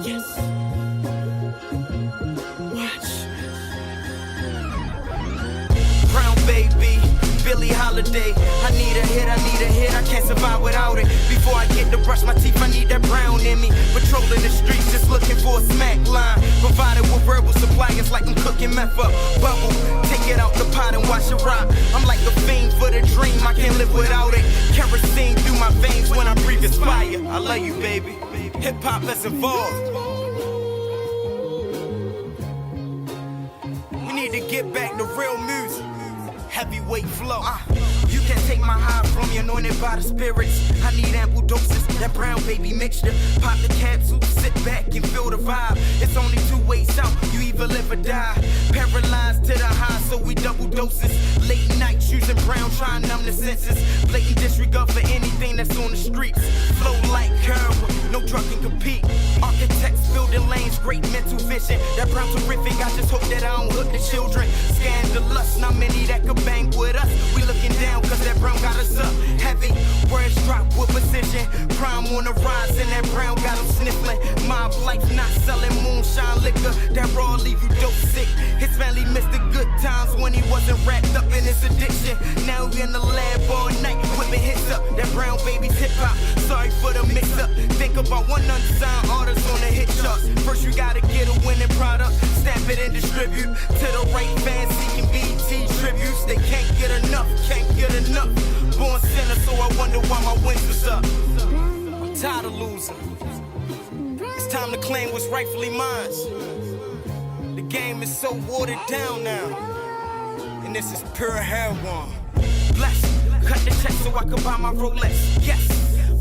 Yes. Watch. Brown baby, Billie Holiday. I need a hit, I can't survive without it. Before I get to brush my teeth, I need that brown in me. Patrolling the streets, just looking for a smack line. Provided with verbal suppliers like I'm cooking meth up. Bubble, take it out the pot and watch it rock. I'm like a fiend for the dream, I can't live without it. Kerosene through my veins when I breathe this fire. I love you, baby. Hip hop, let's evolve. We need to get back to real music. Heavyweight flow. You can't take my high from me, anointed by the spirits. I need ample doses, that brown baby mixture. Pop the capsule, sit back and feel the vibe. It's only two ways out, you either live or die. Paralyzed to the high, so we double doses. Late night choosing brown, trying to numb the senses. Blatant disregard for anything that's on the streets. Flow like heroin, no drug can compete. Architects building lanes, great mental vision. That brown terrific, I just hope that I don't hook the children. Scandalous, not many that could bang with us. We looking down cause that brown got us up. Heavy, words drop with precision. Prime on the rise and that brown got them sniffling. Mob life not selling moonshine liquor. That raw leave you dope sick. His family missed the good times when he wasn't wrapped up in his addiction. Now we in the lab all night, whipping hits up. That brown baby's hip hop, sorry for the mix up. Think about one unsigned artist on the hit charts. First you gotta get a winning product, stamp it and distribute to the right fans seeking BT tributes. They can't get enough, can't get enough. Born sinner, so I wonder why my wins was up. I'm tired of losing. It's time to claim what's rightfully mine. The game is so watered down now, and this is pure heroin. Bless, cut the check so I can buy my Rolex. Yes,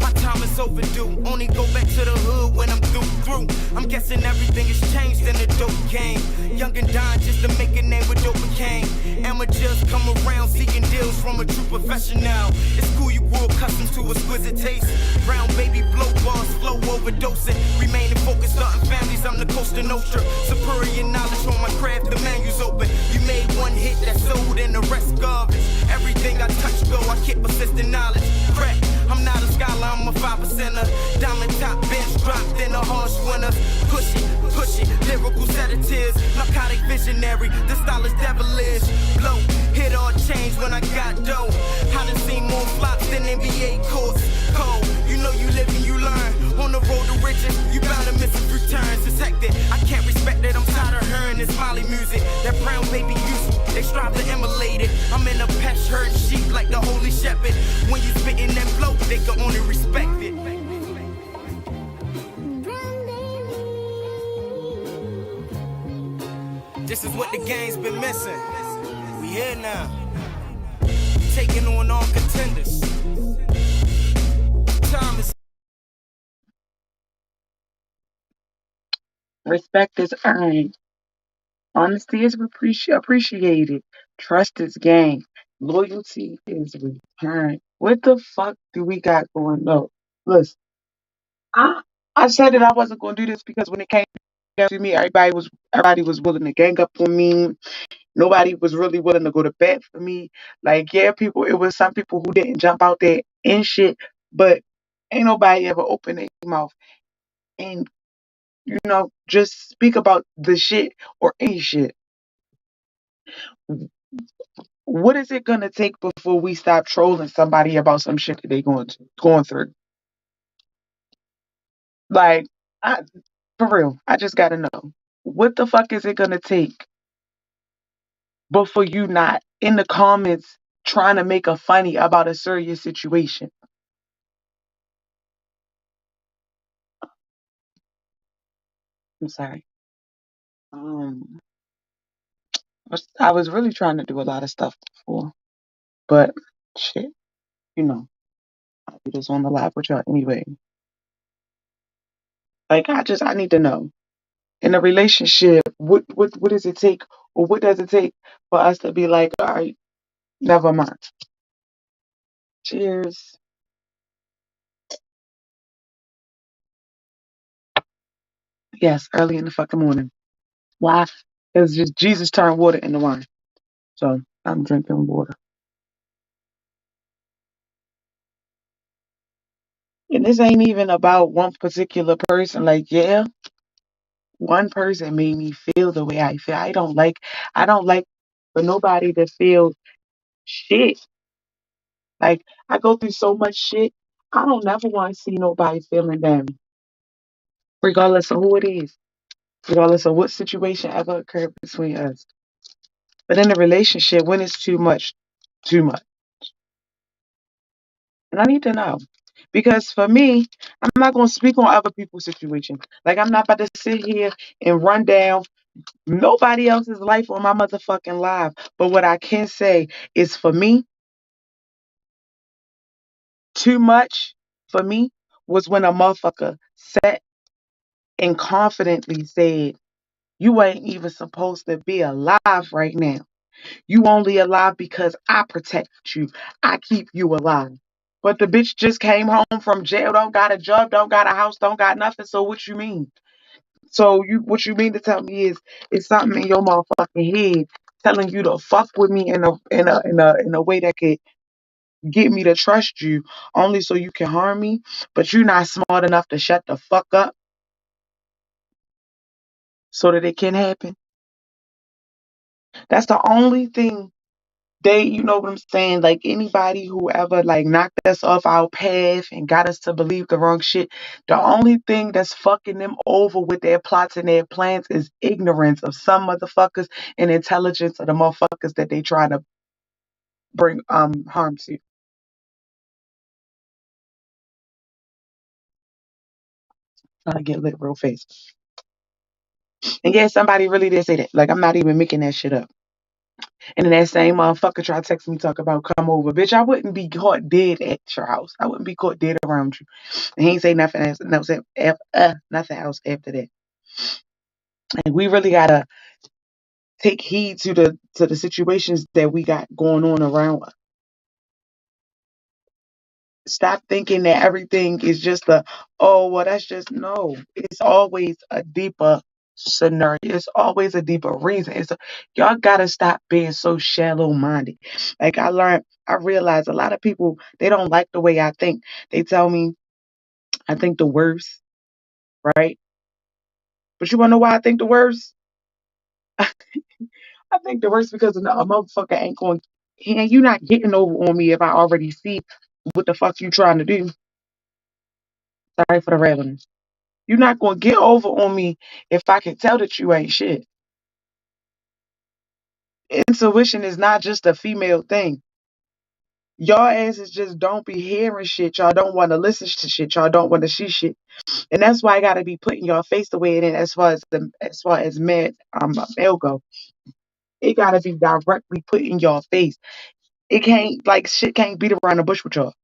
my time is overdue. Only go back to the hood when I'm through. I'm guessing everything has changed in the dope game. Young and dying just to make a name with dope cane. Amateurs come around seeking deals from a true professional. It's cool you grew accustomed to exquisite taste. Brown baby blow bars, flow overdosing. Remaining focused, starting families, I'm the Costa Nostra. Superior knowledge on my craft, the manual's open. You made one hit that sold and the rest garbage. Everything I touch go, I keep persistent knowledge. Crack, I'm not a scholar, I'm a 5%er. Diamond top bench dropped in a harsh winter. Push it, lyrical sedatives. Narcotic visionary, the style is devilish. Blow, hit or change when I got dough. I done seen more flops than NBA courts. Cold, you know you live and you learn. On the road to riches, you bound to miss a few turns. It's hectic, I can't respect it, I'm tired of hearing this Molly music. That brown baby useful, they strive to emulate it. I'm in a pesh herd sheep like the holy shepherd. When you spitting that flow, they can only respect it. This is what the game's been missing. We here now, taking on all contenders. Time is. Respect is earned. Honesty is appreciated. Trust is gained. Loyalty is returned. What the fuck do we got going on? Listen, I I said that I wasn't gonna do this because when it came down to me, everybody was willing to gang up on me. Nobody was really willing to go to bat for me. Like, yeah, it was some people who didn't jump out there and shit, but ain't nobody ever opened their mouth and, just speak about the shit or any shit. What is it gonna take before we stop trolling somebody about some shit that they going through? Like, I, for real, I just gotta know. What the fuck is it gonna take before you not in the comments trying to make a funny about a serious situation? I'm sorry. Um, I was really trying to do a lot of stuff before, but shit, I'll do this on the live with y'all anyway. Like, I need to know. in a relationship, what does it take, or what does it take for us to be like, all right, never mind. Cheers. Yes, early in the fucking morning. Why? It's just Jesus turned water into wine. So I'm drinking water. And this ain't even about one particular person. Like, yeah, one person made me feel the way I feel. I don't like for nobody to feel shit. Like, I go through so much shit. I don't never want to see nobody feeling down, regardless of who it is, regardless of what situation ever occurred between us. But in a relationship, when it's too much, too much. And I need to know. Because for me, I'm not going to speak on other people's situations. Like, I'm not about to sit here and run down nobody else's life on my motherfucking live. But what I can say is, for me, too much for me was when a motherfucker sat and confidently said, you ain't even supposed to be alive right now. You only alive because I protect you. I keep you alive. But the bitch just came home from jail, don't got a job, don't got a house, don't got nothing. So what you mean? So what you mean to tell me is it's something in your motherfucking head telling you to fuck with me in a way that could get me to trust you only so you can harm me, but you're not smart enough to shut the fuck up so that it can happen. That's the only thing. You know what I'm saying? Like, anybody who ever like knocked us off our path and got us to believe the wrong shit, the only thing that's fucking them over with their plots and their plans is ignorance of some motherfuckers and intelligence of the motherfuckers that they try to bring harm to. Trying to get lit real fast. And yeah, somebody really did say that. Like, I'm not even making that shit up. And then that same motherfucker tried to text me talk about come over. Bitch, I wouldn't be caught dead at your house. I wouldn't be caught dead around you. And he ain't say nothing else, nothing else after that. And we really gotta take heed to the situations that we got going on around us. Stop thinking that everything is just oh, well, that's just no. It's always a deeper scenario. It's always a deeper reason. Y'all gotta stop being so shallow minded. Like, I realize a lot of people, they don't like the way I think. They tell me I think the worst, right? But you wanna know why I think the worst? I think the worst because a motherfucker ain't going. You not getting over on me if I already see what the fuck you trying to do. Sorry for the rambling. You're not gonna get over on me if I can tell that you ain't shit. Intuition is not just a female thing. Y'all asses just don't be hearing shit. Y'all don't want to listen to shit. Y'all don't want to see shit, and that's why I gotta be putting your face the way it is. As far as men, male go, it gotta be directly put in your face. It can't, like, shit can't beat around the bush with y'all.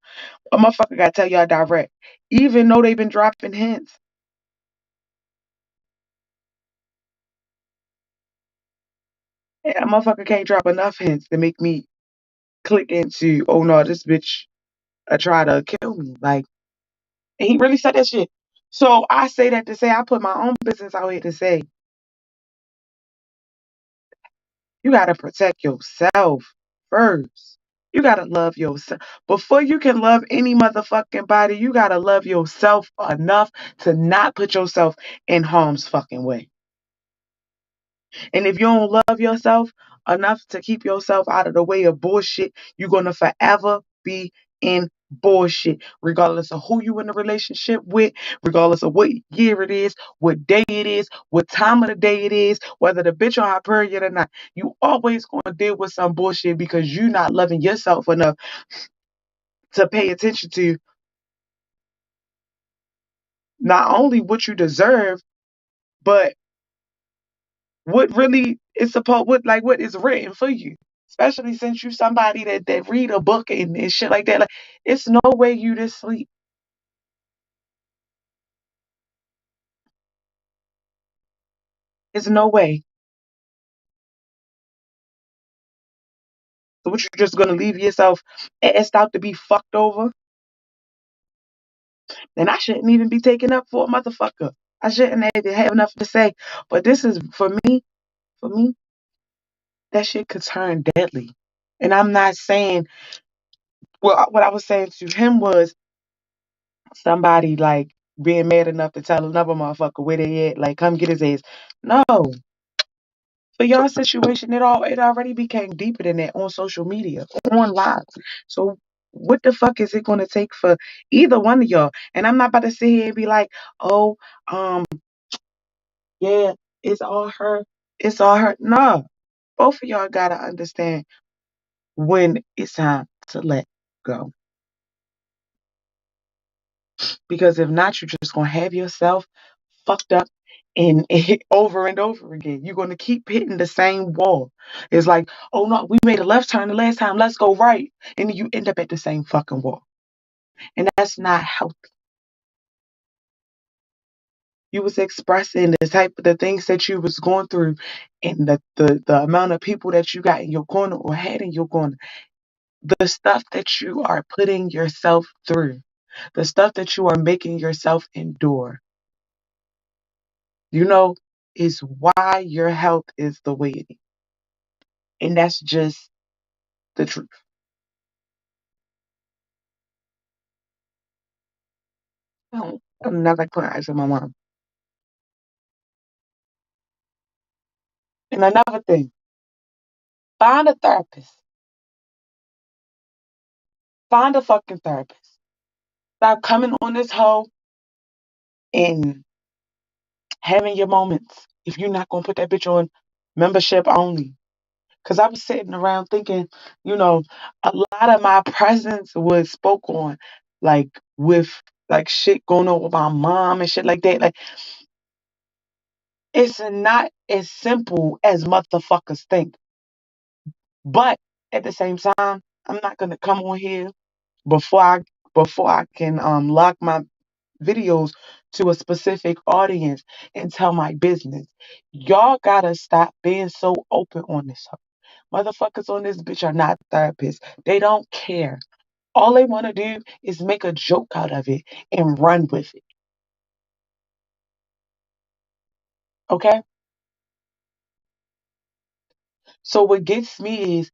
A motherfucker gotta tell y'all direct, even though they've been dropping hints. A motherfucker can't drop enough hints to make me click into, oh no, this bitch try to kill me. Like, and he really said that shit. So I say that to say I put my own business out here to say you gotta protect yourself first. You gotta love yourself. Before you can love any motherfucking body, you gotta love yourself enough to not put yourself in harm's fucking way. And if you don't love yourself enough to keep yourself out of the way of bullshit, you're going to forever be in bullshit, regardless of who you in a relationship with, regardless of what year it is, what day it is, what time of the day it is, whether the bitch on her period or not. You always going to deal with some bullshit because you're not loving yourself enough to pay attention to not only what you deserve, but what really is what is written for you. Especially since you somebody that read a book and shit like that. Like, it's no way you just sleep. There's no way. So what, you just gonna leave yourself asked out to be fucked over? Then I shouldn't even be taken up for a motherfucker. I shouldn't have enough to say. But this is for me, that shit could turn deadly. And I'm not saying, well, what I was saying to him was somebody like being mad enough to tell another motherfucker where they at, like come get his ass. No. For your situation, it already became deeper than that on social media, on live. So what the fuck is it gonna take for either one of y'all? And I'm not about to sit here and be like, oh, um, yeah, it's all her. It's all her. No. Both of y'all gotta understand when it's time to let go. Because if not, you're just gonna have yourself fucked up and over and over again. You're gonna keep hitting the same wall. It's like, oh no, we made a left turn the last time, let's go right. And then you end up at the same fucking wall. And that's not healthy. You was expressing the type of the things that you was going through and the amount of people that you got in your corner or had in your corner. The stuff that you are putting yourself through, the stuff that you are making yourself endure, you know, is why your health is the way it is. And that's just the truth. I'm never going to answer my mom. And another thing, find a therapist. Find a fucking therapist. Stop coming on this hoe and having your moments. If you're not going to put that bitch on membership only. Because I was sitting around thinking, you know, a lot of my presence was spoke on, like with like shit going on with my mom and shit like that. Like, it's not as simple as motherfuckers think. But at the same time, I'm not gonna come on here before I before I can lock my videos to a specific audience and tell my business. Y'all gotta stop being so open on this. Motherfuckers on this bitch are not therapists. They don't care. All they want to do is make a joke out of it and run with it. Okay? So what gets me is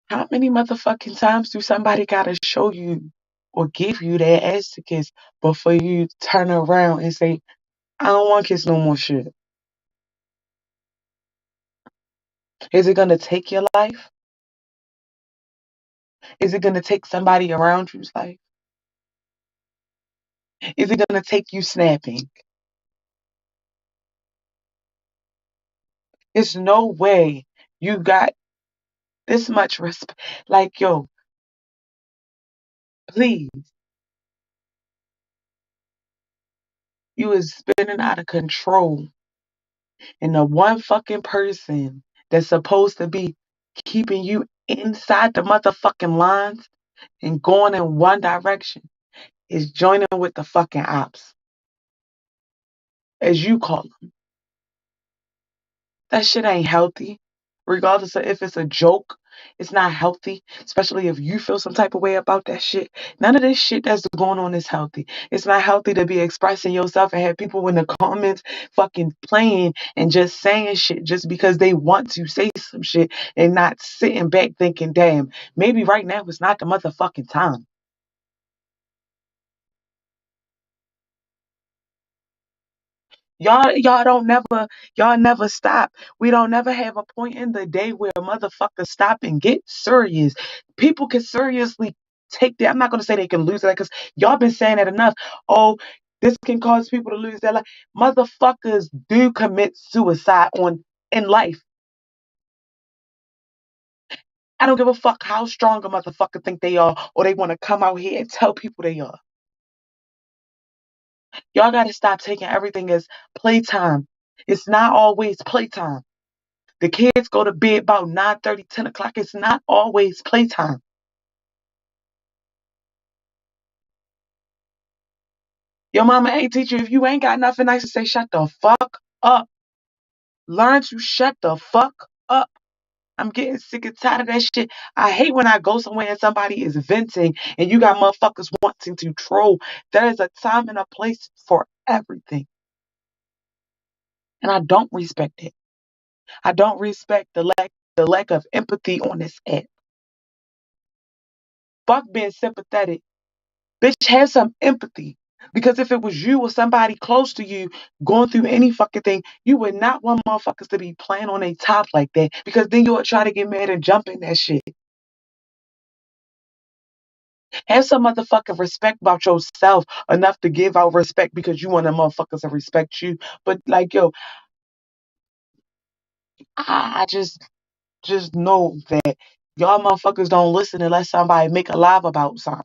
how many motherfucking times do somebody gotta show you or give you their ass to kiss before you turn around and say, I don't want to kiss no more shit? Is it gonna take your life? Is it gonna take somebody around you's life? Is it gonna take you snapping? There's no way you got this much respect. Like, yo, please, you is spinning out of control. And the one fucking person that's supposed to be keeping you inside the motherfucking lines and going in one direction is joining with the fucking ops, as you call them. That shit ain't healthy. Regardless of if it's a joke, it's not healthy, especially if you feel some type of way about that shit. None of this shit that's going on is healthy. It's not healthy to be expressing yourself and have people in the comments fucking playing and just saying shit just because they want to say some shit and not sitting back thinking, damn, maybe right now is not the motherfucking time. Y'all never stop. We don't never have a point in the day where motherfuckers stop and get serious. People can seriously take that. I'm not gonna say they can lose that because y'all been saying that enough. Oh, this can cause people to lose their life. Motherfuckers do commit suicide on in life. I don't give a fuck how strong a motherfucker think they are or they want to come out here and tell people they are. Y'all gotta stop taking everything as playtime. It's not always playtime. The kids go to bed about 9:30, 10 o'clock. It's not always playtime. Your mama ain't teach you if you ain't got nothing nice to say, shut the fuck up. Learn to shut the fuck up. I'm getting sick and tired of that shit. I hate when I go somewhere and somebody is venting and you got motherfuckers wanting to troll. There is a time and a place for everything. And I don't respect it. I don't respect the lack of empathy on this app. Fuck being sympathetic. Bitch, have some empathy. Because if it was you or somebody close to you going through any fucking thing, you would not want motherfuckers to be playing on a top like that. Because then you would try to get mad and jump in that shit. Have some motherfucking respect about yourself enough to give out respect because you want the motherfuckers to respect you. But like, yo, I just know that y'all motherfuckers don't listen unless somebody make a live about something.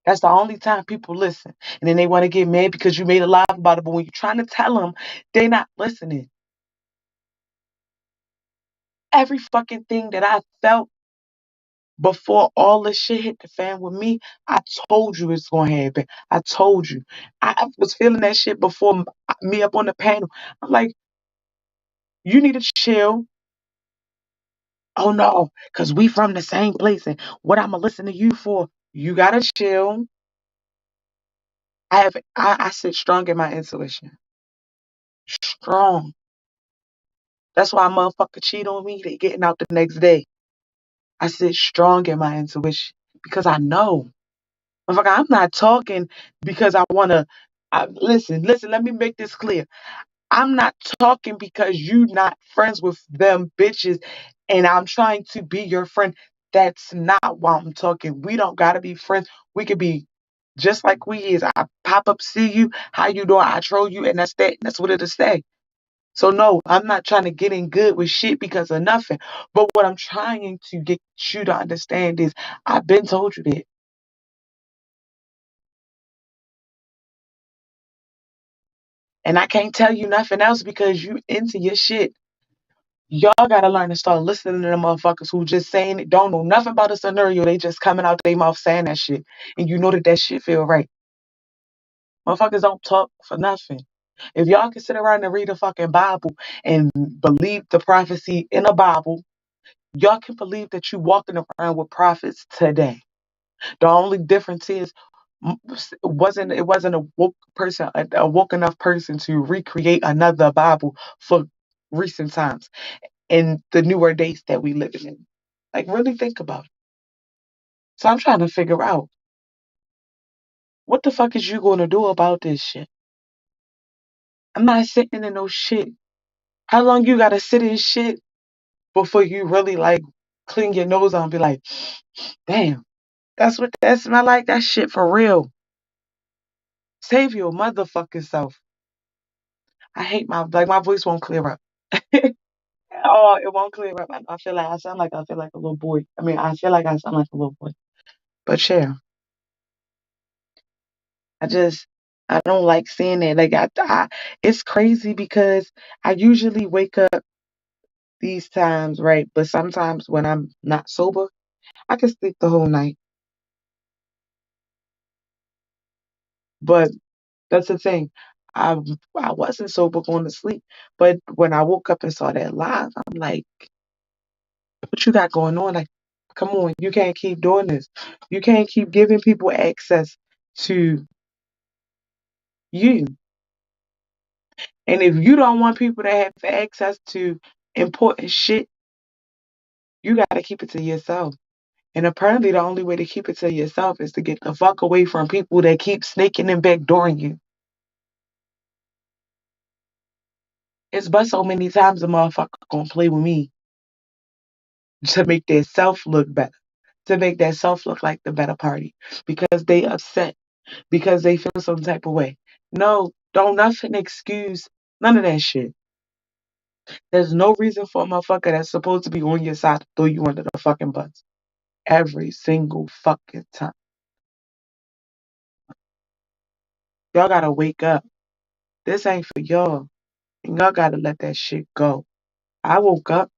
That's the only time people listen. And then they want to get mad because you made a live about it. But when you're trying to tell them, they're not listening. Every fucking thing that I felt before all this shit hit the fan with me, I told you it's going to happen. I told you. I was feeling that shit before me up on the panel. I'm like, you need to chill. Oh no, because we from the same place. And what I'm going to listen to you for? You got to chill. I sit strong in my intuition. Strong. That's why a motherfucker cheat on me. They getting out the next day. I sit strong in my intuition because I know. Motherfucker, I'm not talking because I want to. Listen, let me make this clear. I'm not talking because you not friends with them bitches and I'm trying to be your friend. That's not why I'm talking. We don't gotta be friends. We could be just like we is. I pop up, see you, how you doing? I troll you, and that's that. That's what it'll say. So no, I'm not trying to get in good with shit because of nothing. But what I'm trying to get you to understand is I've been told you that. And I can't tell you nothing else because you into your shit. Y'all gotta learn to start listening to the motherfuckers who just saying it, don't know nothing about a scenario. They just coming out their mouth saying that shit. And you know that that shit feel right. Motherfuckers don't talk for nothing. If y'all can sit around and read the fucking Bible and believe the prophecy in the Bible, y'all can believe that you walking around with prophets today. The only difference is it wasn't a woke person, a woke enough person to recreate another Bible for recent times in the newer days that we live in. Like really think about it. So I'm trying to figure out what the fuck is you gonna do about this shit? I'm not sitting in no shit. How long you gotta sit in shit before you really like clean your nose out and be like, damn, that's what that smell like? That shit for real. Save your motherfucking self. I hate my voice won't clear up. Oh, it won't clear up. I feel like I feel like a little boy. I mean, I feel like I sound like a little boy. But yeah, I just I don't like seeing it. Like it's crazy because I usually wake up these times, right? But sometimes when I'm not sober, I can sleep the whole night. But that's the thing. I I wasn't sober going to sleep, but when I woke up and saw that live, I'm like, what you got going on? Like, come on, you can't keep doing this. You can't keep giving people access to you. And if you don't want people to have access to important shit, you got to keep it to yourself. And apparently, the only way to keep it to yourself is to get the fuck away from people that keep snaking and backdooring you. It's but so many times a motherfucker gonna play with me to make their self look better, to make their self look like the better party because they upset, because they feel some type of way. No, don't nothing excuse none of that shit. There's no reason for a motherfucker that's supposed to be on your side to throw you under the fucking bus every single fucking time. Y'all gotta wake up. This ain't for y'all. And y'all gotta let that shit go. I woke up.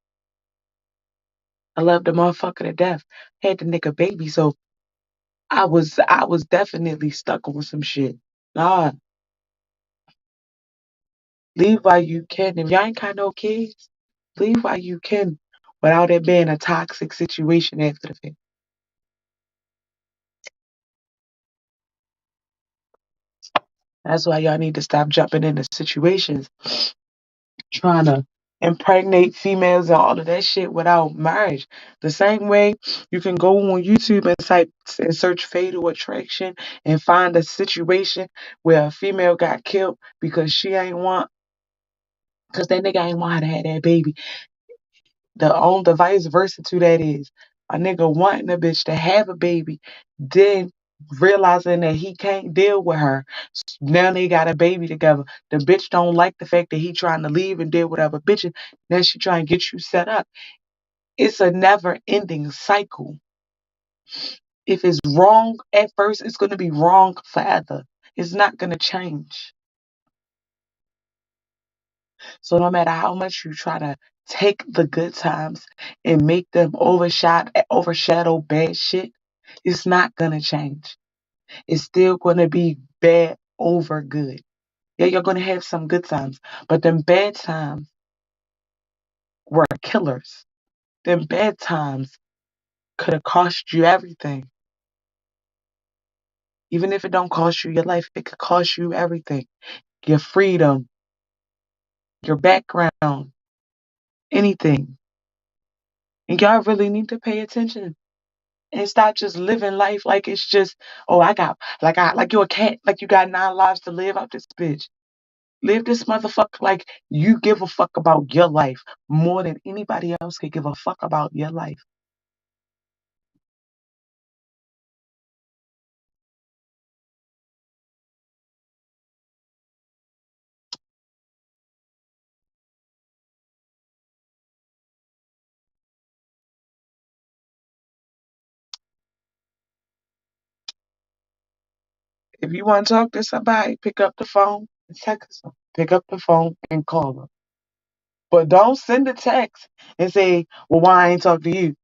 I loved the motherfucker to death. Had the nigga baby, so I was definitely stuck on some shit. Nah, Leave while you can. If y'all ain't got no kids, leave while you can without it being a toxic situation after the fact. That's why y'all need to stop jumping into situations trying to impregnate females and all of that shit without marriage. The same way you can go on YouTube and type and search fatal attraction and find a situation where a female got killed because she ain't want because that nigga ain't want her to have that baby. The vice versa to that is a nigga wanting a bitch to have a baby, then realizing that he can't deal with her. Now they got a baby together. The bitch don't like the fact that he trying to leave and deal with other bitches. Then she trying to get you set up. It's a never ending cycle. If it's wrong at first, it's gonna be wrong forever. It's not gonna change. So no matter how much you try to take the good times and make them overshadow bad shit, it's not gonna change. It's still gonna be bad over good. Yeah, you're gonna have some good times, but them bad times were killers. Them bad times could have cost you everything. Even if it don't cost you your life, it could cost you everything. Your freedom, your background, anything. And y'all really need to pay attention and stop just living life like it's just, oh, like you're a cat, like you got 9 lives to live out this bitch. Live this motherfucker like you give a fuck about your life more than anybody else could give a fuck about your life. If you want to talk to somebody, pick up the phone and text them. Pick up the phone and call them. But don't send a text and say, well, why I ain't talk to you?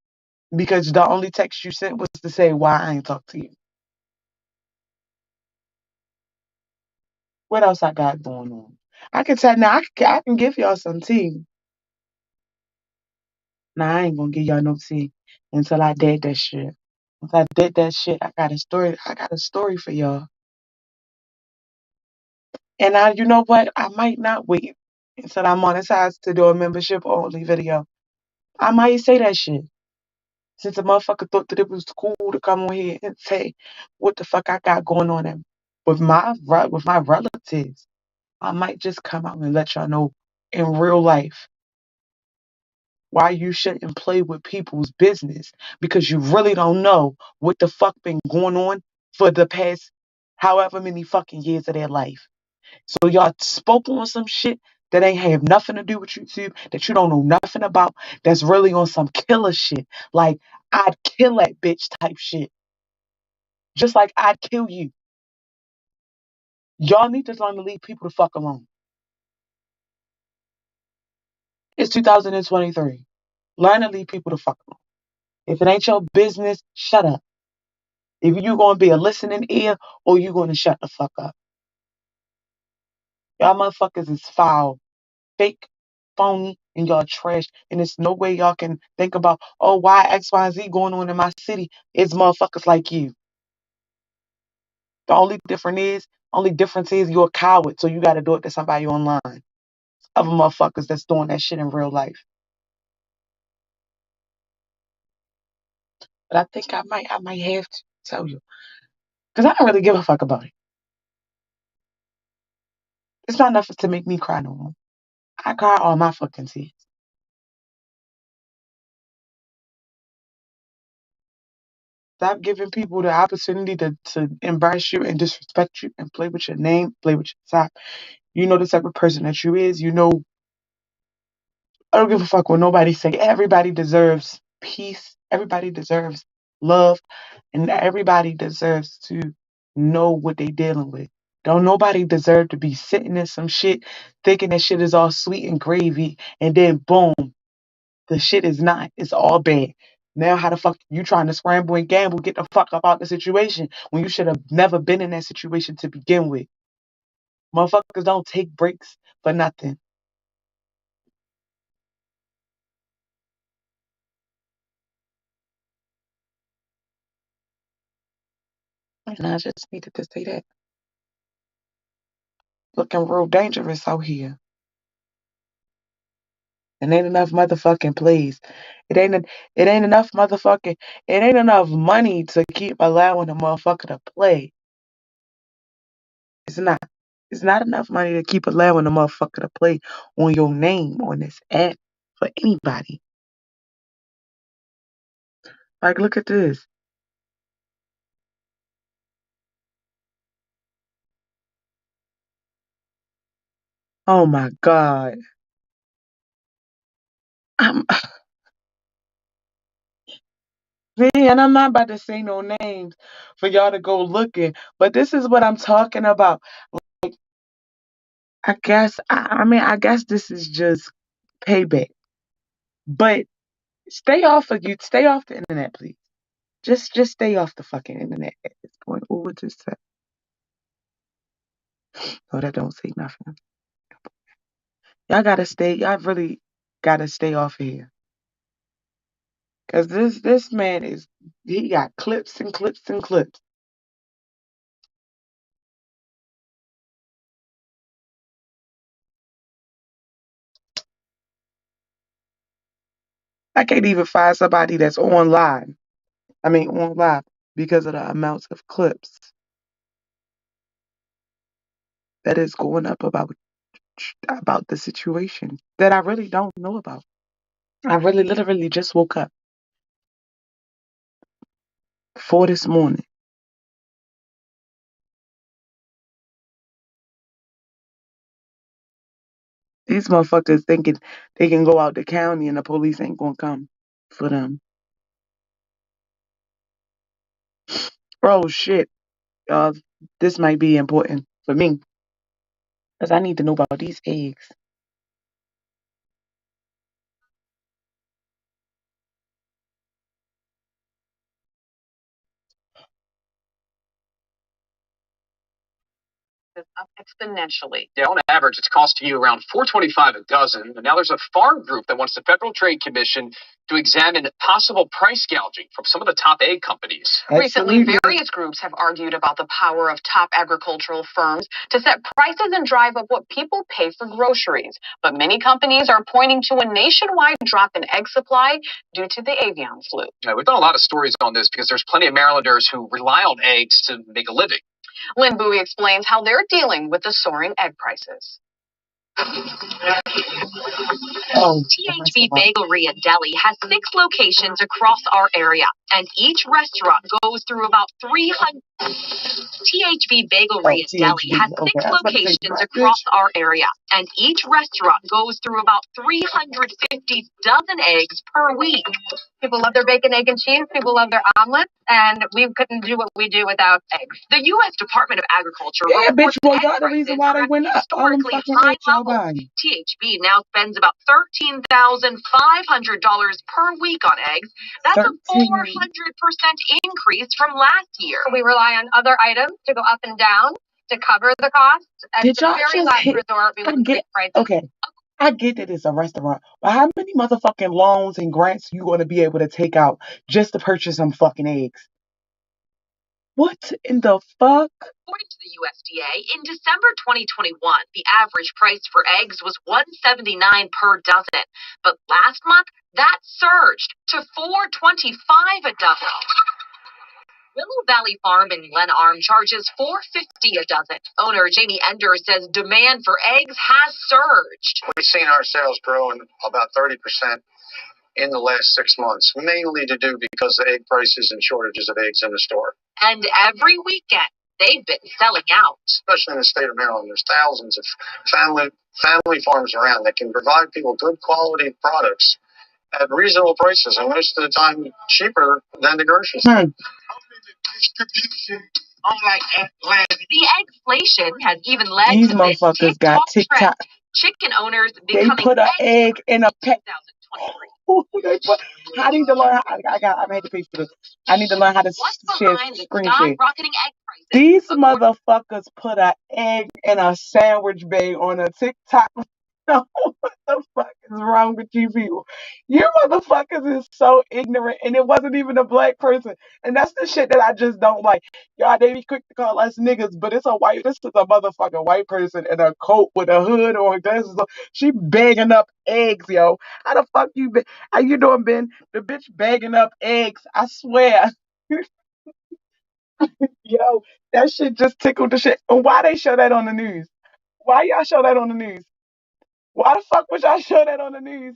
Because the only text you sent was to say why I ain't talk to you. What else I got going on? I can tell now. I can give y'all some tea. Nah, I ain't gonna give y'all no tea until I did that shit. If I did that shit, I got a story. I got a story for y'all. And you know what? I might not wait until I'm monetized to do a membership only video. I might say that shit. Since a motherfucker thought that it was cool to come on here and say what the fuck I got going on with my relatives, I might just come out and let y'all know in real life why you shouldn't play with people's business because you really don't know what the fuck been going on for the past however many fucking years of their life. So y'all spoke on some shit that ain't have nothing to do with YouTube, that you don't know nothing about, that's really on some killer shit. Like, I'd kill that bitch type shit. Just like I'd kill you. Y'all need to learn to leave people the fuck alone. It's 2023. Learn to leave people the fuck alone. If it ain't your business, shut up. If you gonna be a listening ear or you gonna shut the fuck up. Y'all motherfuckers is foul, fake, phony, and y'all trash. And there's no way y'all can think about, oh, why X, Y, and Z going on in my city? It's motherfuckers like you. The only difference is you're a coward, so you gotta do it to somebody online. Other motherfuckers that's doing that shit in real life. But I think I might have to tell you. Because I don't really give a fuck about it. It's not enough to make me cry no more. I cry all my fucking tears. Stop giving people the opportunity to embarrass you and disrespect you and play with your name, play with your top. You know the type of person that you is. You know, I don't give a fuck what nobody say. Everybody deserves peace. Everybody deserves love. And everybody deserves to know what they dealing with. Don't nobody deserve to be sitting in some shit thinking that shit is all sweet and gravy and then boom, the shit is not. It's all bad. Now how the fuck you trying to scramble and gamble, get the fuck up out the situation when you should have never been in that situation to begin with. Motherfuckers don't take breaks for nothing. And I just needed to say that. Looking real dangerous out here. And ain't enough motherfucking plays. It ain't enough motherfucking. It ain't enough money to keep allowing a motherfucker to play. It's not. It's not enough money to keep allowing a motherfucker to play on your name on this app for anybody. Like, look at this. Oh my God. I'm, and I'm not about to say no names for y'all to go looking, but this is what I'm talking about. I guess this is just payback. But stay off the internet, please. Just stay off the fucking internet at this point. What would this say? Oh, that don't say nothing. Y'all really gotta stay off of here. Cause this man he got clips and clips and clips. I can't even find somebody that's online. On live because of the amounts of clips that is going up about the situation that I really don't know about. I really literally just woke up for this morning. These motherfuckers thinking they can go out the county and the police ain't gonna come for them. Bro, shit. This might be important for me because I need to know about these eggs. Up exponentially. Yeah, on average, it's costing you around $4.25 a dozen. And now there's a farm group that wants the Federal Trade Commission to examine possible price gouging from some of the top egg companies. Absolutely. Recently, various groups have argued about the power of top agricultural firms to set prices and drive up what people pay for groceries. But many companies are pointing to a nationwide drop in egg supply due to the avian flu. Yeah, we've done a lot of stories on this because there's plenty of Marylanders who rely on eggs to make a living. ℂ𝕃𝔼𝔸𝕝 explains how they're dealing with the soaring egg prices. ℂ𝕃𝕃𝔼𝔸ℝ Deli has 6 locations across our area, and each restaurant goes through about 300. ℂ𝕃𝕃𝔼𝔸ℝ Deli has 6 locations across our area, and each restaurant goes through about 350 dozen eggs per week. People love their bacon, egg, and cheese. People love their omelets, and we couldn't do what we do without eggs. The U.S. Department of Agriculture reports y'all the reason why they went up. All them historically fucking high eggs y'all levels. buying. THB now spends about $13,500 per week on eggs. That's a 400% increase from last year. We rely on other items to go up and down to cover the cost. Did y'all just hit? Okay. I get that it's a restaurant, but how many motherfucking loans and grants you gonna be able to take out just to purchase some fucking eggs? What in the fuck? According to the USDA, in December 2021, the average price for eggs was $1.79 per dozen. But last month, that surged to $4.25 a dozen. Willow Valley Farm in Glen Arm charges $4.50 a dozen. Owner Jamie Ender says demand for eggs has surged. We've seen our sales grow in about 30% in the last 6 months, mainly to do because of egg prices and shortages of eggs in the store. And every weekend, they've been selling out. Especially in the state of Maryland, there's thousands of family farms around that can provide people good quality products at reasonable prices, and most of the time cheaper than the grocery store. The eggflation has even led These to this motherfuckers got TikTok trend. TikTok. Chicken owners They becoming put an egg in a pack. 2023. I need to learn. I had to pay for this. I need to learn how to What's share behind the screen share. skyrocketing egg prices? These motherfuckers put an egg in a sandwich bag on a TikTok. What the fuck is wrong with you people? You motherfuckers is so ignorant, and it wasn't even a black person. And that's the shit that I just don't like. Y'all, they be quick to call us niggas, but this is a motherfucking white person in a coat with a hood or glasses on. She bagging up eggs, yo. How the fuck you been? How you doing, Ben? The bitch bagging up eggs. I swear. Yo, that shit just tickled the shit. And why they show that on the news? Why y'all show that on the news? Why the fuck would y'all show that on the news?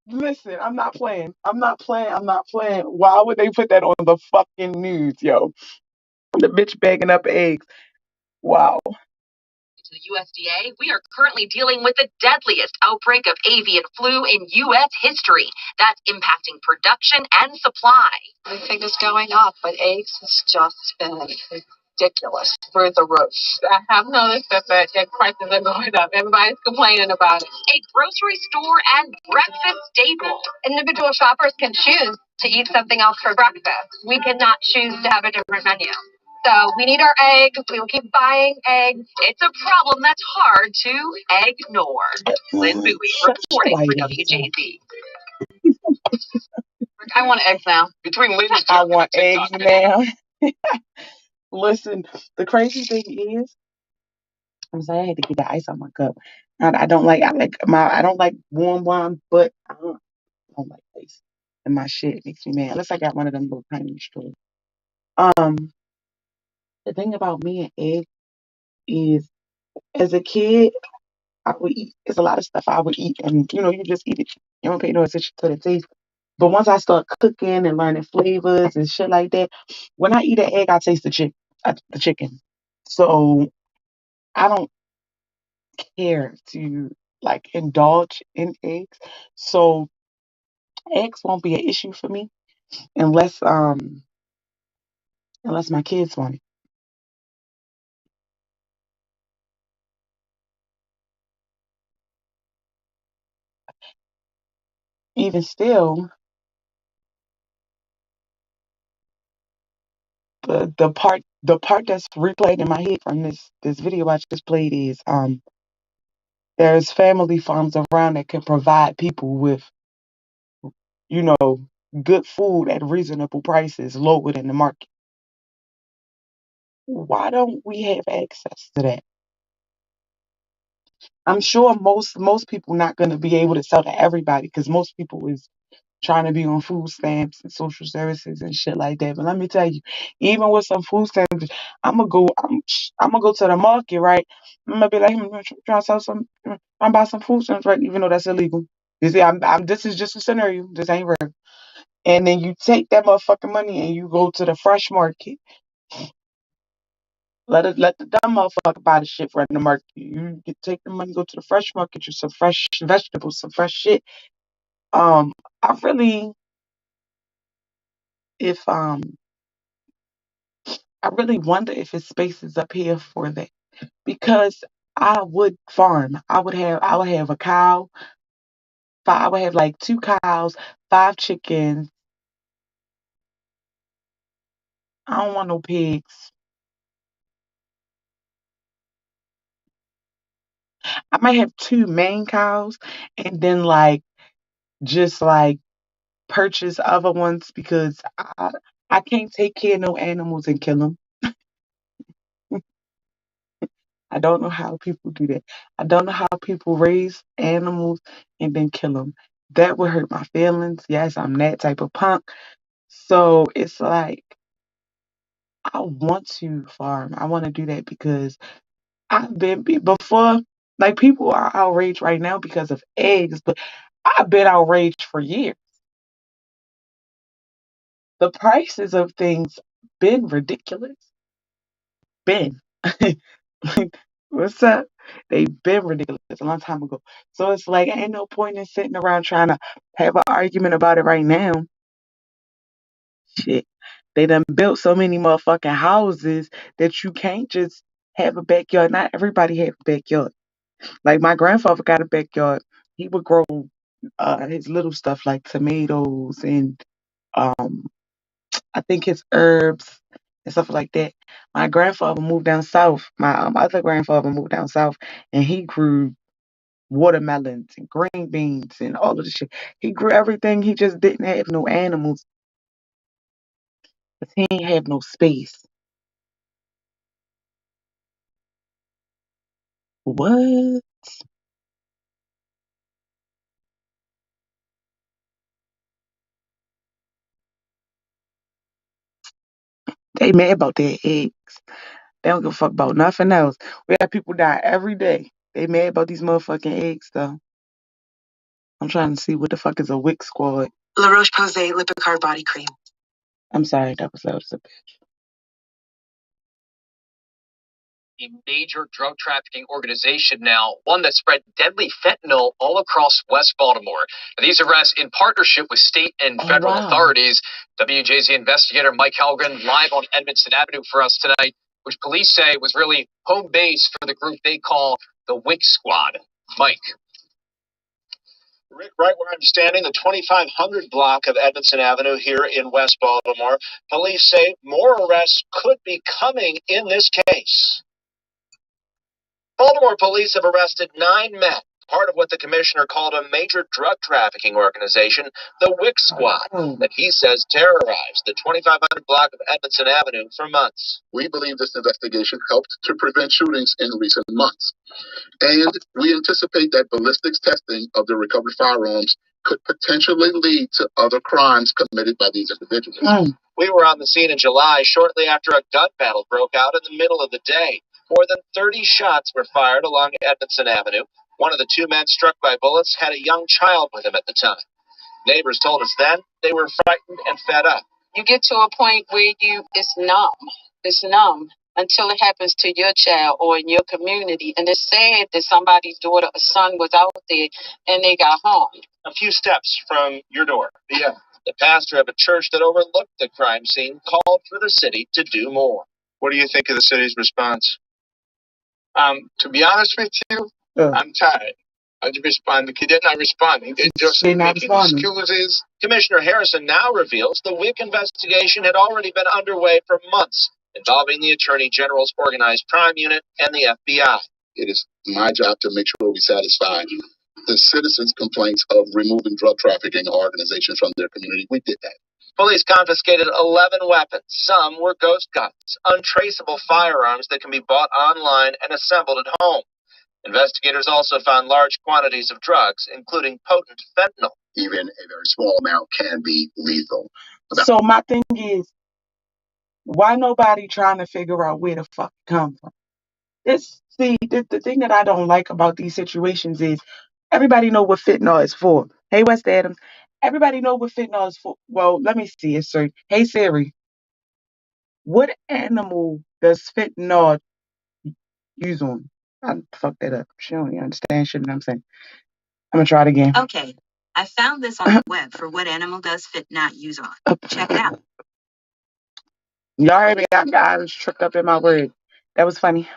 Listen, I'm not playing. I'm not playing. I'm not playing. Why would they put that on the fucking news, yo? The bitch bagging up eggs. Wow. To the USDA, we are currently dealing with the deadliest outbreak of avian flu in U.S. history. That's impacting production and supply. Everything is going up, but eggs has just been ridiculous through the roof. I have noticed that the egg prices are going up. Everybody's complaining about it. A grocery store and breakfast staple. Individual shoppers can choose to eat something else for breakfast. We cannot choose to have a different menu. So we need our eggs. We will keep buying eggs. It's a problem that's hard to ignore. Lynn Bowie Shut your reporting for white ass up. WJZ. I want eggs now. Between Lynn's I want eggs now. Listen, the crazy thing is, I'm sorry I had to get the ice on my cup. I don't like warm wine, but I don't like ice. And my shit makes me mad. Unless I got one of them little tiny straws. Um, the thing about me and eggs is, as a kid, I would eat. There's a lot of stuff I would eat, and you just eat it. You don't pay no attention to the taste. But once I start cooking and learning flavors and shit like that, when I eat an egg, I taste the chicken. So I don't care to like indulge in eggs. So eggs won't be an issue for me unless my kids want it. Even still, the part that's replayed in my head from this video I just played is there's family farms around that can provide people with you know good food at reasonable prices lower than the market. Why don't we have access to that? I'm sure most people not going to be able to sell to everybody because most people is trying to be on food stamps and social services and shit like that. But let me tell you, even with some food stamps, I'm gonna go to the market, right? I'm gonna be like, trying to sell some, I'm buy some food stamps, right? Even though that's illegal. You see, this is just a scenario. This ain't real. And then you take that motherfucking money and you go to the fresh market. Let the dumb motherfucker buy the shit from the market. You take the money, go to the fresh market, get some fresh vegetables, some fresh shit. I really, if I really wonder if it's spaces up here for that because I would farm. I would have a cow. I would have like 2 cows, 5 chickens. I don't want no pigs. I might have 2 main cows and then just purchase other ones because I can't take care of no animals and kill them. I don't know how people do that. I don't know how people raise animals and then kill them. That would hurt my feelings. Yes, I'm that type of punk. So it's like I want to farm. I want to do that because before. Like people are outraged right now because of eggs, but I've been outraged for years. The prices of things been ridiculous. Been. What's up? They've been ridiculous a long time ago. So it's like ain't no point in sitting around trying to have an argument about it right now. Shit. They done built so many motherfucking houses that you can't just have a backyard. Not everybody have a backyard. Like my grandfather got a backyard. He would grow his little stuff like tomatoes and um I think his herbs and stuff like that. My grandfather moved down south. My other grandfather moved down south, and he grew watermelons and green beans and all of the shit. He grew everything. He just didn't have no animals. 'Cause he ain't have no space. What? They mad about their eggs. They don't give a fuck about nothing else. We have people die every day. They mad about these motherfucking eggs, though. I'm trying to see what the fuck is a Wick Squad. ℂ𝕃𝔼𝔸𝕝 Lipicard body cream. I'm sorry, that was loud as a bitch. A major drug trafficking organization now, one that spread deadly fentanyl all across West Baltimore. These arrests in partnership with state and federal authorities. WJZ investigator Mike Helgren live on Edmondson Avenue for us tonight, which police say was really home base for the group they call the Wick Squad. Mike. Rick, right where I'm standing, the 2500 block of Edmondson Avenue here in West Baltimore, police say more arrests could be coming in this case. Baltimore police have arrested 9 men, part of what the commissioner called a major drug trafficking organization, the Wick Squad, that he says terrorized the 2500 block of Edmondson Avenue for months. We believe this investigation helped to prevent shootings in recent months. And we anticipate that ballistics testing of the recovered firearms could potentially lead to other crimes committed by these individuals. We were on the scene in July, shortly after a gun battle broke out in the middle of the day. More than 30 shots were fired along Edmondson Avenue. One of the 2 men struck by bullets had a young child with him at the time. Neighbors told us then they were frightened and fed up. You get to a point where it's numb. It's numb until it happens to your child or in your community. And it's sad that somebody's daughter or son was out there and they got harmed. A few steps from your door. Yeah. The pastor of a church that overlooked the crime scene called for the city to do more. What do you think of the city's response? To be honest with you, I'm tired of responding. They're not responding. They're just making excuses. Commissioner Harrison now reveals the Wick investigation had already been underway for months, involving the Attorney General's Organized Crime Unit and the FBI. It is my job to make sure we satisfy the citizens' complaints of removing drug trafficking organizations from their community. We did that. Police confiscated 11 weapons. Some were ghost guns, untraceable firearms that can be bought online and assembled at home. Investigators also found large quantities of drugs, including potent fentanyl. Even a very small amount can be lethal. So my thing is, why nobody trying to figure out where the fuck it come from? The thing that I don't like about these situations is everybody know what fentanyl is for. Hey, West Adams. Everybody know what fentanyl is for. Well, let me see it, sir. Hey, Siri. What animal does fentanyl use on? I fucked that up. She don't even understand shit that I'm saying. I'm gonna try it again. Okay. I found this on the web for what animal does fentanyl use on. Check it out. Y'all heard me? I was tripped up in my word. That was funny.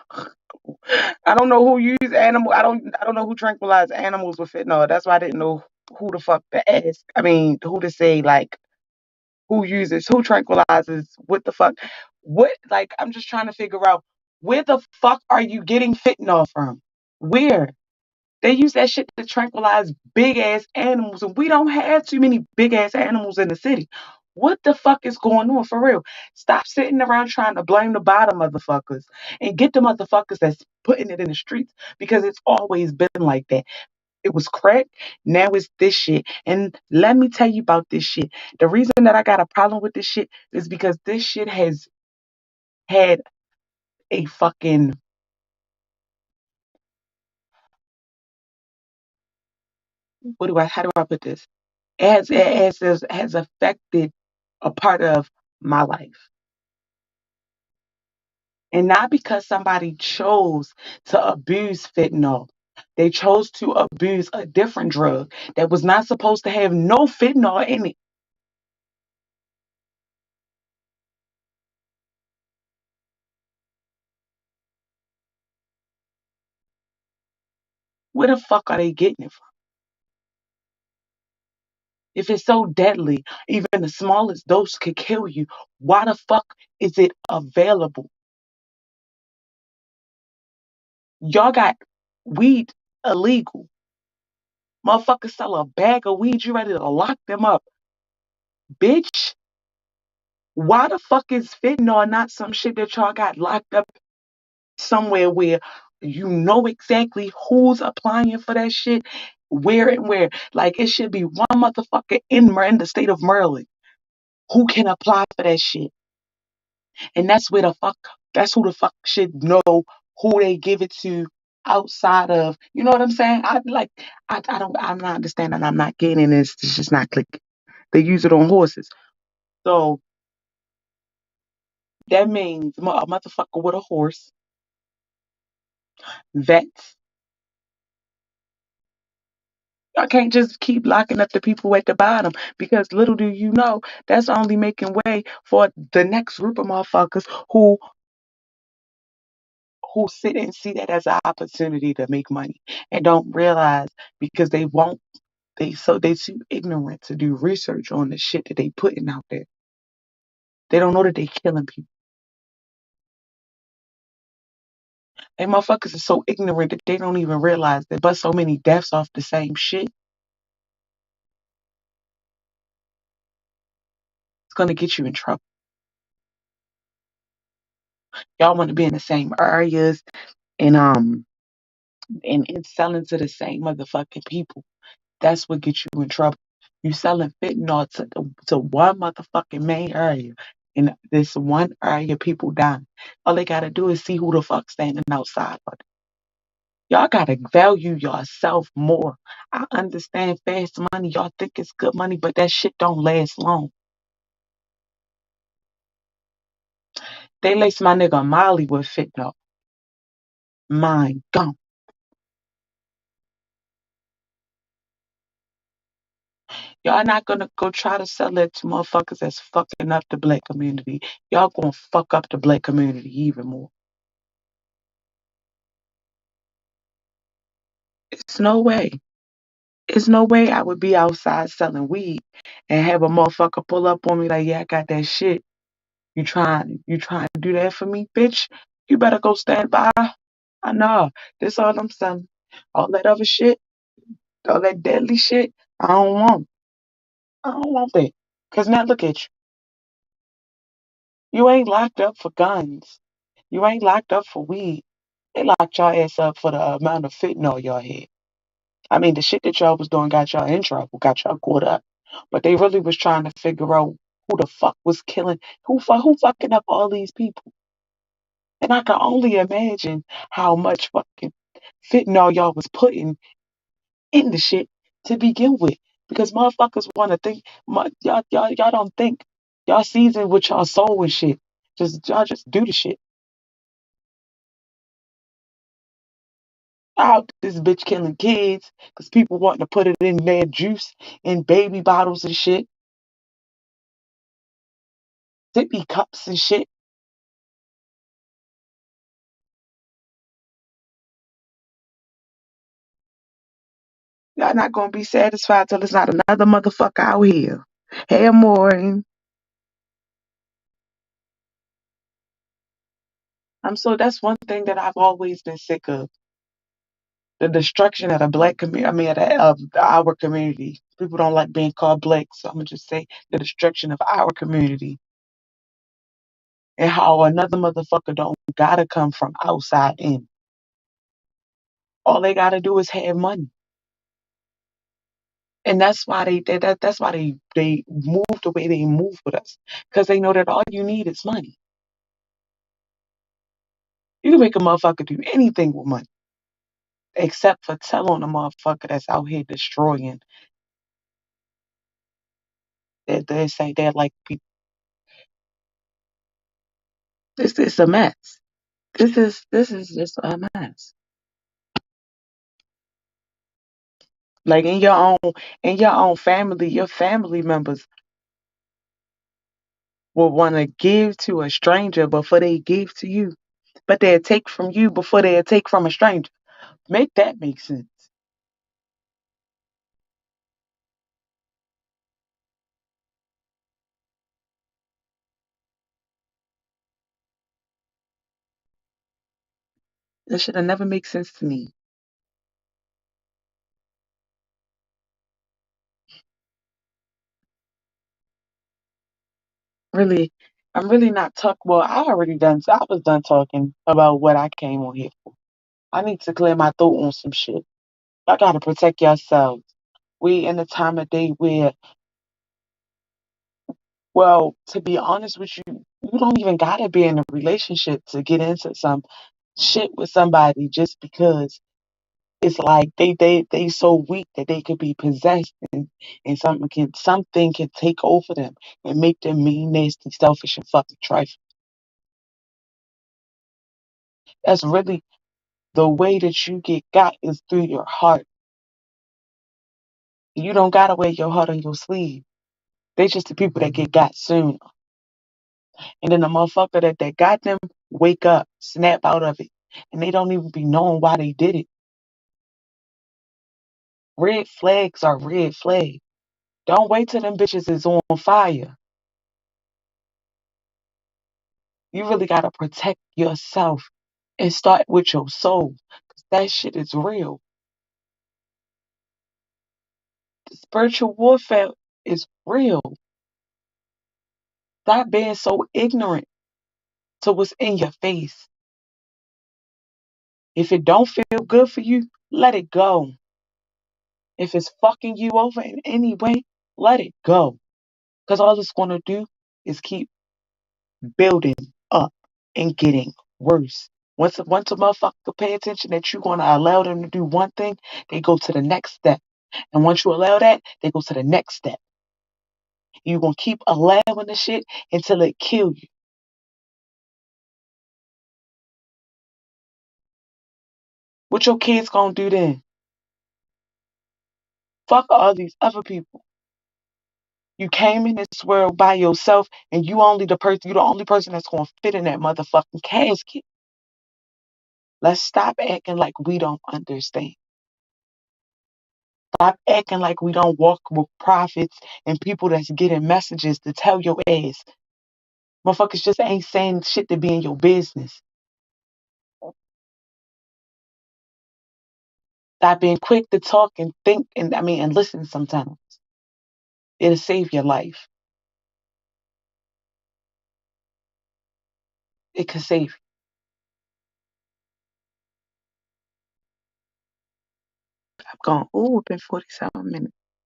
I don't know who use animal. I don't know who tranquilize animals with fentanyl. That's why I didn't know who the fuck to ask. I mean, who to say like who tranquilizes, what the fuck, what, like, I'm just trying to figure out where the fuck are you getting fentanyl from? Where? They use that shit to tranquilize big ass animals, and we don't have too many big ass animals in the city. What the fuck is going on for real? Stop sitting around trying to blame the bottom motherfuckers and get the motherfuckers that's putting it in the streets, because it's always been like that. It was crack, now it's this shit. And let me tell you about this shit. The reason that I got a problem with this shit is because this shit has had a fucking, how do I put this? It has affected a part of my life. And not because somebody chose to abuse fentanyl. They chose to abuse a different drug that was not supposed to have no fentanyl in it. Where the fuck are they getting it from? If it's so deadly, even the smallest dose could kill you, why the fuck is it available? Y'all got weed illegal. Motherfuckers sell a bag of weed, you ready to lock them up. Bitch, why the fuck is fentanyl not some shit that y'all got locked up somewhere where you know exactly who's applying for that shit, where and where? Like, it should be one motherfucker in the state of Maryland who can apply for that shit. And that's who the fuck should know who they give it to outside of, you know what I'm saying? I'm not understanding, I'm not getting this, it's just not clicking. They use it on horses. So that means a motherfucker with a horse, vets. I can't just keep locking up the people at the bottom because little do you know, that's only making way for the next group of motherfuckers who sit and see that as an opportunity to make money and don't realize because they too ignorant to do research on the shit that they putting out there. They don't know that they killing people. And motherfuckers are so ignorant that they don't even realize that but so many deaths off the same shit, it's gonna get you in trouble. Y'all wanna be in the same areas and and selling to the same motherfucking people. That's what gets you in trouble. You selling fentanyl to one motherfucking main area. In this one area, people dying. All they gotta do is see who the fuck standing outside of it. Y'all gotta value yourself more. I understand fast money. Y'all think it's good money, but that shit don't last long. They lace my nigga Molly with fentanyl. My gum. Y'all not gonna go try to sell it to motherfuckers that's fucking up the black community. Y'all gonna fuck up the black community even more. It's no way. It's no way I would be outside selling weed and have a motherfucker pull up on me like, yeah, I got that shit. You trying to do that for me, bitch? You better go stand by. I know. This all I'm selling. All that other shit, all that deadly shit, I don't want. I don't want that. Cause now look at you. You ain't locked up for guns. You ain't locked up for weed. They locked your ass up for the amount of fentanyl y'all had. I mean, the shit that y'all was doing got y'all in trouble, got y'all caught up. But they really was trying to figure out who the fuck was killing, who fucking up all these people. And I can only imagine how much fucking fentanyl y'all was putting in the shit to begin with. Because motherfuckers want to think, y'all don't think. Y'all season with y'all soul and shit. Y'all just do the shit. Out this bitch killing kids because people wanting to put it in their juice in baby bottles and shit. Sippy cups and shit. Y'all not gonna be satisfied till there's not another motherfucker out here. Hey, Maureen. That's one thing that I've always been sick of. The destruction of the black community, I mean, of our community. People don't like being called black, so I'm gonna just say the destruction of our community and how another motherfucker don't gotta come from outside in. All they gotta do is have money. And that's why that's why they move the way they move with us. Because they know that all you need is money. You can make a motherfucker do anything with money. Except for telling a motherfucker that's out here destroying that they say they're like people. This is a mess. This is just a mess. Like in your own family, your family members will want to give to a stranger before they give to you. But they'll take from you before they'll take from a stranger. Make that make sense. That should have never make sense to me. Really, I'm really not well, I was done talking about what I came on here for. I need to clear my throat on some shit. Y'all gotta protect yourselves. We in a time of day where, well, to be honest with you, you don't even gotta be in a relationship to get into some shit with somebody just because it's like they so weak that they could be possessed and something can take over them and make them mean, nasty, selfish, and fucking trifling. That's really the way that you get got is through your heart. You don't gotta wear your heart on your sleeve. They just the people that get got soon. And then the motherfucker that got them wake up, snap out of it. And they don't even be knowing why they did it. Red flags are red flags. Don't wait till them bitches is on fire. You really gotta protect yourself and start with your soul. Cause that shit is real. The spiritual warfare is real. Stop being so ignorant to what's in your face. If it don't feel good for you, let it go. If it's fucking you over in any way, let it go. Because all it's going to do is keep building up and getting worse. Once a motherfucker pay attention that you're going to allow them to do one thing, they go to the next step. And once you allow that, they go to the next step. You're going to keep allowing the shit until it kill you. What your kids going to do then? Fuck all these other people. You came in this world by yourself, and you're the only person that's gonna fit in that motherfucking casket. Let's stop acting like we don't understand. Stop acting like we don't walk with prophets and people that's getting messages to tell your ass. Motherfuckers just ain't saying shit to be in your business. Stop being quick to talk and think and listen sometimes. It'll save your life. It could save you. I'm going, ooh, it's been 47 minutes.